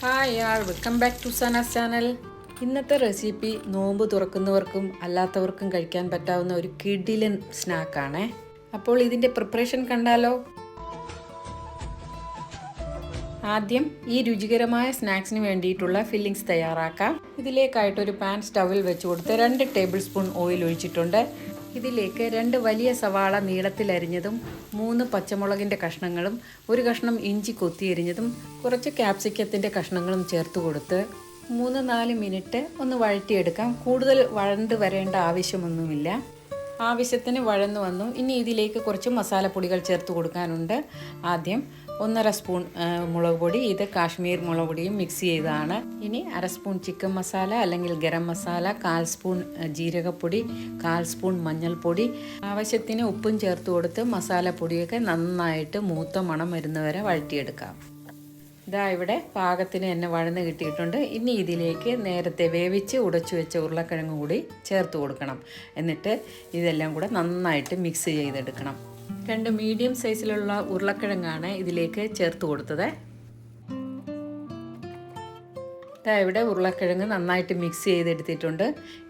Hi യാർ, welcome back to Sana's channel. ഇന്നത്തെ recipe നോമ്പ് തുറക്കുന്നവർക്കും അല്ലാത്തവർക്കും കഴിക്കാൻ പറ്റാവുന്ന ഒരു കിഡിലൻ സ്നാക്കാണ്. അപ്പോൾ ഇതിൻ്റെ പ്രിപ്പറേഷൻ കണ്ടാലോ? ആദ്യം ഈ രുചികരമായ സ്നാക്സിന് വേണ്ടിയിട്ടുള്ള ഫില്ലിങ്സ് തയ്യാറാക്കാം. ഇതിലേക്കായിട്ടൊരു പാൻ സ്റ്റവിൽ വെച്ച് കൊടുത്ത് 2 ടേബിൾ സ്പൂൺ ഓയിൽ ഒഴിച്ചിട്ടുണ്ട്. ഇതിലേക്ക് 2 വലിയ സവാള നീളത്തിലരിഞ്ഞതും 3 പച്ചമുളകിൻ്റെ കഷ്ണങ്ങളും 1 കഷ്ണം ഇഞ്ചി കൊത്തിയരിഞ്ഞതും കുറച്ച് ക്യാപ്സിക്കത്തിൻ്റെ കഷ്ണങ്ങളും ചേർത്ത് കൊടുത്ത് 3-4 മിനിറ്റ് ഒന്ന് വഴറ്റിയെടുക്കാം. കൂടുതൽ വഴണ്ട് വരേണ്ട ആവശ്യമൊന്നുമില്ല. ആവശ്യത്തിന് വഴന്നു വന്നു. ഇനി ഇതിലേക്ക് കുറച്ച് മസാലപ്പൊടികൾ ചേർത്ത് കൊടുക്കാനുണ്ട്. ആദ്യം 1.5 സ്പൂൺ മുളക് പൊടി, ഇത് കാശ്മീർ മുളക് പൊടിയും മിക്സ് ചെയ്തതാണ്. ഇനി 1/2 സ്പൂൺ ചിക്കൻ മസാല അല്ലെങ്കിൽ ഗരം മസാല, 1/4 സ്പൂൺ ജീരകപ്പൊടി, 1/4 സ്പൂൺ മഞ്ഞൾപ്പൊടി, ആവശ്യത്തിന് ഉപ്പും ചേർത്ത് കൊടുത്ത് മസാലപ്പൊടിയൊക്കെ നന്നായിട്ട് മൂത്ത മണം വരുന്നവരെ വഴറ്റിയെടുക്കാം. ഇതാ ഇവിടെ പാകത്തിന് തന്നെ വഴന്ന് കിട്ടിയിട്ടുണ്ട്. ഇനി ഇതിലേക്ക് നേരത്തെ വേവിച്ച് ഉടച്ചു വെച്ച ഉരുളക്കിഴങ്ങ് കൂടി ചേർത്ത് കൊടുക്കണം. എന്നിട്ട് ഇതെല്ലാം കൂടെ നന്നായിട്ട് മിക്സ് ചെയ്തെടുക്കണം. 2 മീഡിയം സൈസിലുള്ള ഉരുളക്കിഴങ്ങാണ് ഇതിലേക്ക് ചേർത്ത് കൊടുത്തത്. ഇവിടെ ഉരുളക്കിഴങ്ങ് നന്നായിട്ട് മിക്സ് ചെയ്തെടുത്തിട്ടുണ്ട്.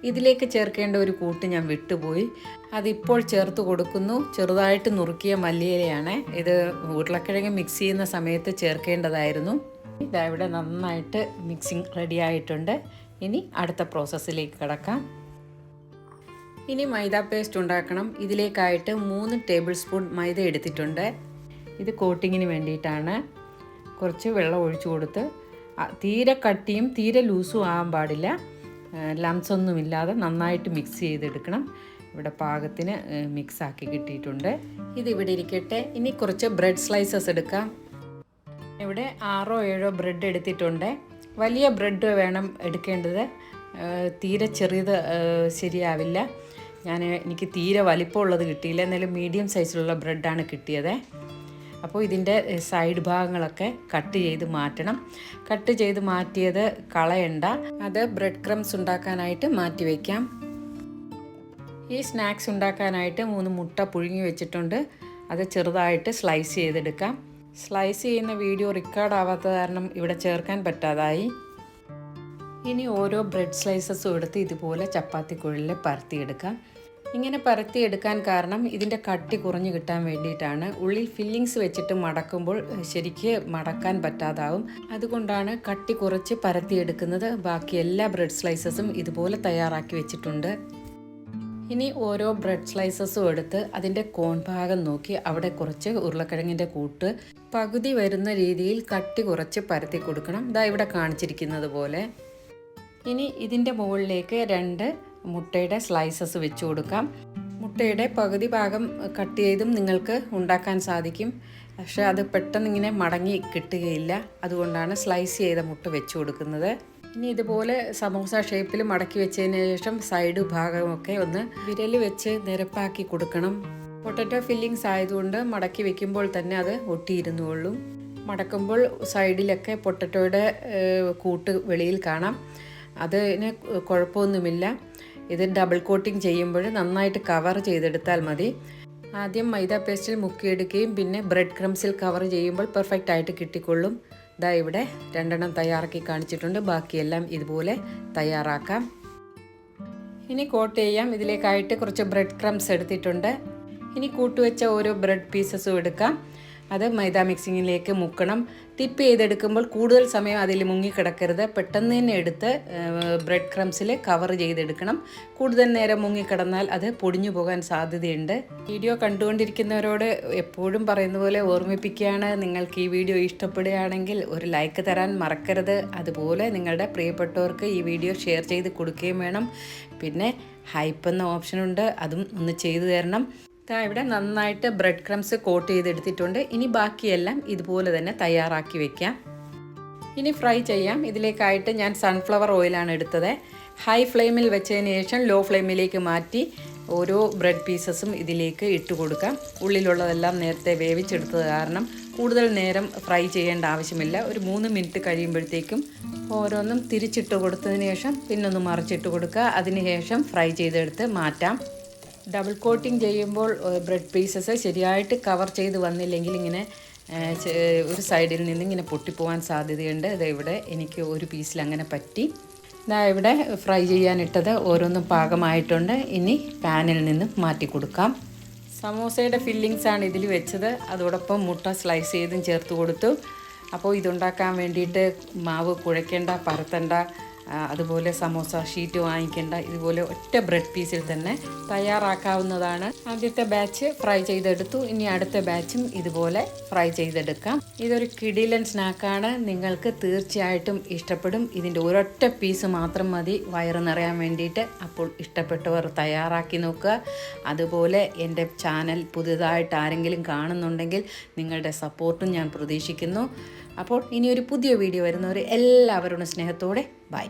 ഇതിലേക്ക് ചേർക്കേണ്ട ഒരു കൂട്ട് ഞാൻ വിട്ടുപോയി, അതിപ്പോൾ ചേർത്ത് കൊടുക്കുന്നു. ചെറുതായിട്ട് നുറുക്കിയ മല്ലിയിലയാണ്. ഇത് ഉരുളക്കിഴങ്ങ് മിക്സ് ചെയ്യുന്ന സമയത്ത് ചേർക്കേണ്ടതായിരുന്നു. ഇവിടെ നന്നായിട്ട് മിക്സിങ് റെഡി ആയിട്ടുണ്ട്. ഇനി അടുത്ത പ്രോസസ്സിലേക്ക് കിടക്കാം. ഇനി മൈദ പേസ്റ്റ് ഉണ്ടാക്കണം. ഇതിലേക്കായിട്ട് 3 ടേബിൾ സ്പൂൺ മൈദ എടുത്തിട്ടുണ്ട്. ഇത് കോട്ടിങ്ങിന് വേണ്ടിയിട്ടാണ്. കുറച്ച് വെള്ളം ഒഴിച്ചു കൊടുത്ത് തീരെ കട്ടിയും തീരെ ലൂസും ആകാൻ പാടില്ല. ലംസ് ഒന്നുമില്ലാതെ നന്നായിട്ട് മിക്സ് ചെയ്തെടുക്കണം. ഇവിടെ പാകത്തിന് മിക്സാക്കി കിട്ടിയിട്ടുണ്ട്. ഇതിവിടെ ഇരിക്കട്ടെ. ഇനി കുറച്ച് ബ്രെഡ് സ്ലൈസസ് എടുക്കാം. ഇവിടെ 6-7 ബ്രെഡ് എടുത്തിട്ടുണ്ട്. വലിയ ബ്രെഡ് വേണം എടുക്കേണ്ടത്. തീരെ ചെറിയത് ശരിയാവില്ല. എനിക്ക് തീരെ വലിപ്പമുള്ളത് കിട്ടിയില്ല. എന്നാലും മീഡിയം സൈസിലുള്ള ബ്രെഡാണ് കിട്ടിയത്. അപ്പോൾ ഇതിൻ്റെ സൈഡ് ഭാഗങ്ങളൊക്കെ കട്ട് ചെയ്ത് മാറ്റണം. കട്ട് ചെയ്ത് മാറ്റിയത് കളയണ്ട. അത് ബ്രെഡ് ക്രംസ് ഉണ്ടാക്കാനായിട്ട് മാറ്റി വയ്ക്കാം. ഈ സ്നാക്സ് ഉണ്ടാക്കാനായിട്ട് 3 മുട്ട പുഴുങ്ങി വെച്ചിട്ടുണ്ട്. അത് ചെറുതായിട്ട് സ്ലൈസ് ചെയ്തെടുക്കാം. സ്ലൈസ് ചെയ്യുന്ന വീഡിയോ റെക്കോർഡ് ആവാത്ത കാരണം ഇവിടെ ചേർക്കാൻ പറ്റാതായി. ഇനി ഓരോ ബ്രെഡ് സ്ലൈസസും എടുത്ത് ഇതുപോലെ ചപ്പാത്തിക്കുഴലിൽ പരത്തിയെടുക്കാം. ഇങ്ങനെ പരത്തിയെടുക്കാൻ കാരണം ഇതിൻ്റെ കട്ടി കുറഞ്ഞു കിട്ടാൻ വേണ്ടിയിട്ടാണ്. ഉള്ളിൽ ഫില്ലിങ്സ് വെച്ചിട്ട് മടക്കുമ്പോൾ ശരിക്ക് മടക്കാൻ പറ്റാതാവും. അതുകൊണ്ടാണ് കട്ടി കുറച്ച് പരത്തിയെടുക്കുന്നത്. ബാക്കി എല്ലാ ബ്രെഡ് സ്ലൈസസും ഇതുപോലെ തയ്യാറാക്കി വെച്ചിട്ടുണ്ട്. ഇനി ഓരോ ബ്രെഡ് സ്ലൈസസും എടുത്ത് അതിൻ്റെ കോൺ ഭാഗം നോക്കി അവിടെ കുറച്ച് ഉരുളക്കിഴങ്ങിൻ്റെ കൂട്ട് പകുതി വരുന്ന രീതിയിൽ കട്ടി കുറച്ച് പരത്തി കൊടുക്കണം. ഇതാ ഇവിടെ കാണിച്ചിരിക്കുന്നത് പോലെ. ഇനി ഇതിൻ്റെ മുകളിലേക്ക് 2 മുട്ടയുടെ സ്ലൈസസ് വെച്ച് കൊടുക്കാം. മുട്ടയുടെ പകുതി ഭാഗം കട്ട് ചെയ്തും നിങ്ങൾക്ക് ഉണ്ടാക്കാൻ സാധിക്കും. പക്ഷേ അത് പെട്ടെന്ന് ഇങ്ങനെ മടങ്ങി കിട്ടുകയില്ല. അതുകൊണ്ടാണ് സ്ലൈസ് ചെയ്ത മുട്ട വെച്ച് കൊടുക്കുന്നത്. ഇനി ഇതുപോലെ സമോസ ഷേപ്പിൽ മടക്കി വെച്ചതിന് ശേഷം സൈഡ് ഭാഗമൊക്കെ ഒന്ന് വിരൽ വെച്ച് നിരപ്പാക്കി കൊടുക്കണം. പൊട്ടറ്റോ ഫില്ലിങ്സ് ആയതുകൊണ്ട് മടക്കി വെക്കുമ്പോൾ തന്നെ അത് ഒട്ടിയിരുന്നുകൊള്ളും. മടക്കുമ്പോൾ സൈഡിലൊക്കെ പൊട്ടറ്റോയുടെ കൂട്ട് വെളിയിൽ കാണാം. അതിന് കുഴപ്പമൊന്നുമില്ല. ഇത് ഡബിൾ കോട്ടിങ് ചെയ്യുമ്പോൾ നന്നായിട്ട് കവർ ചെയ്തെടുത്താൽ മതി. ആദ്യം മൈദ പേസ്റ്റിൽ മുക്കിയെടുക്കുകയും പിന്നെ ബ്രെഡ് ക്രംസിൽ കവർ ചെയ്യുമ്പോൾ പെർഫെക്റ്റ് ആയിട്ട് കിട്ടിക്കൊള്ളും. ഇതാ ഇവിടെ 2 തയ്യാറാക്കി കാണിച്ചിട്ടുണ്ട്. ബാക്കിയെല്ലാം ഇതുപോലെ തയ്യാറാക്കാം. ഇനി കോട്ട് ചെയ്യാം. ഇതിലേക്കായിട്ട് കുറച്ച് ബ്രെഡ് ക്രംസ് എടുത്തിട്ടുണ്ട്. ഇനി കൂട്ടുവെച്ച ഓരോ ബ്രെഡ് പീസസും എടുക്കാം. അത് മൈദ മിക്സിങ്ങിലേക്ക് മുക്കണം. ടിപ്പ് ചെയ്തെടുക്കുമ്പോൾ കൂടുതൽ സമയം അതിൽ മുങ്ങിക്കിടക്കരുത്. പെട്ടെന്ന് തന്നെ എടുത്ത് ബ്രെഡ് ക്രംസിൽ കവർ ചെയ്തെടുക്കണം. കൂടുതൽ നേരം മുങ്ങിക്കിടന്നാൽ അത് പൊടിഞ്ഞു പോകാൻ സാധ്യതയുണ്ട്. വീഡിയോ കണ്ടുകൊണ്ടിരിക്കുന്നവരോട് എപ്പോഴും പറയുന്ന പോലെ ഓർമ്മിപ്പിക്കുകയാണ്, നിങ്ങൾക്ക് ഈ വീഡിയോ ഇഷ്ടപ്പെടുകയാണെങ്കിൽ ഒരു ലൈക്ക് തരാൻ മറക്കരുത്. അതുപോലെ നിങ്ങളുടെ പ്രിയപ്പെട്ടവർക്ക് ഈ വീഡിയോ ഷെയർ ചെയ്ത് കൊടുക്കുകയും വേണം. പിന്നെ ഹൈപ്പ് എന്ന ഓപ്ഷനുണ്ട്, അതും ഒന്ന് ചെയ്തു തരണം. ഇവിടെ നന്നായിട്ട് ബ്രെഡ് ക്രംസ് കോട്ട് ചെയ്തെടുത്തിട്ടുണ്ട്. ഇനി ബാക്കിയെല്ലാം ഇതുപോലെ തന്നെ തയ്യാറാക്കി വെക്കാം. ഇനി ഫ്രൈ ചെയ്യാം. ഇതിലേക്കായിട്ട് ഞാൻ സൺഫ്ലവർ ഓയിലാണ് എടുത്തത്. ഹൈ ഫ്ലെയിമിൽ വെച്ചതിന് ശേഷം ലോ ഫ്ലെയിമിലേക്ക് മാറ്റി ഓരോ ബ്രെഡ് പീസസും ഇതിലേക്ക് ഇട്ട് കൊടുക്കാം. ഉള്ളിലുള്ളതെല്ലാം നേരത്തെ വേവിച്ചെടുത്തത് കാരണം കൂടുതൽ നേരം ഫ്രൈ ചെയ്യേണ്ട ആവശ്യമില്ല. ഒരു 3 മിനിറ്റ് കഴിയുമ്പോഴത്തേക്കും ഓരോന്നും തിരിച്ചിട്ട് കൊടുത്തതിന് ശേഷം പിന്നൊന്ന് മറിച്ചിട്ട് കൊടുക്കുക. അതിനുശേഷം ഫ്രൈ ചെയ്തെടുത്ത് മാറ്റാം. ഡബിൾ കോട്ടിങ് ചെയ്യുമ്പോൾ ബ്രെഡ് പീസസ് ശരിയായിട്ട് കവർ ചെയ്ത് വന്നില്ലെങ്കിൽ ഇങ്ങനെ ഒരു സൈഡിൽ നിന്ന് ഇങ്ങനെ പൊട്ടിപ്പോവാൻ സാധ്യതയുണ്ട്. ഇത് ഇവിടെ എനിക്ക് ഒരു പീസിൽ അങ്ങനെ പറ്റി. ഇവിടെ ഫ്രൈ ചെയ്യാനിട്ടത് ഓരോന്നും പാകമായിട്ടുണ്ട്. ഇനി പാനിൽ നിന്ന് മാറ്റി കൊടുക്കാം. സമോസയുടെ ഫില്ലിങ്സാണ് ഇതിൽ വെച്ചത്. അതോടൊപ്പം മുട്ട സ്ലൈസ് ചെയ്തും ചേർത്ത് കൊടുത്തു. അപ്പോൾ ഇതുണ്ടാക്കാൻ വേണ്ടിയിട്ട് മാവ് കുഴയ്ക്കേണ്ട, പരത്തണ്ട, അതുപോലെ സമോസ ഷീറ്റ് വാങ്ങിക്കേണ്ട. ഇതുപോലെ ഒറ്റ ബ്രെഡ് പീസിൽ തന്നെ തയ്യാറാക്കാവുന്നതാണ്. ആദ്യത്തെ ബാച്ച് ഫ്രൈ ചെയ്തെടുത്തു. ഇനി അടുത്ത ബാച്ചും ഇതുപോലെ ഫ്രൈ ചെയ്തെടുക്കാം. ഇതൊരു കിടിലൻ സ്നാക്കാണ്. നിങ്ങൾക്ക് തീർച്ചയായിട്ടും ഇഷ്ടപ്പെടും. ഇതിൻ്റെ ഒരൊറ്റ പീസ് മാത്രം മതി വയറ് നിറയാൻ വേണ്ടിയിട്ട്. അപ്പോൾ ഇഷ്ടപ്പെട്ടവർ തയ്യാറാക്കി നോക്കുക. അതുപോലെ എൻ്റെ ചാനൽ പുതുതായിട്ട് ആരെങ്കിലും കാണുന്നുണ്ടെങ്കിൽ നിങ്ങളുടെ സപ്പോർട്ടും ഞാൻ പ്രതീക്ഷിക്കുന്നു. അപ്പോൾ ഇനിയൊരു പുതിയ വീഡിയോ വരുന്നവർ എല്ലാവരോടും സ്നേഹത്തോടെ ബൈ.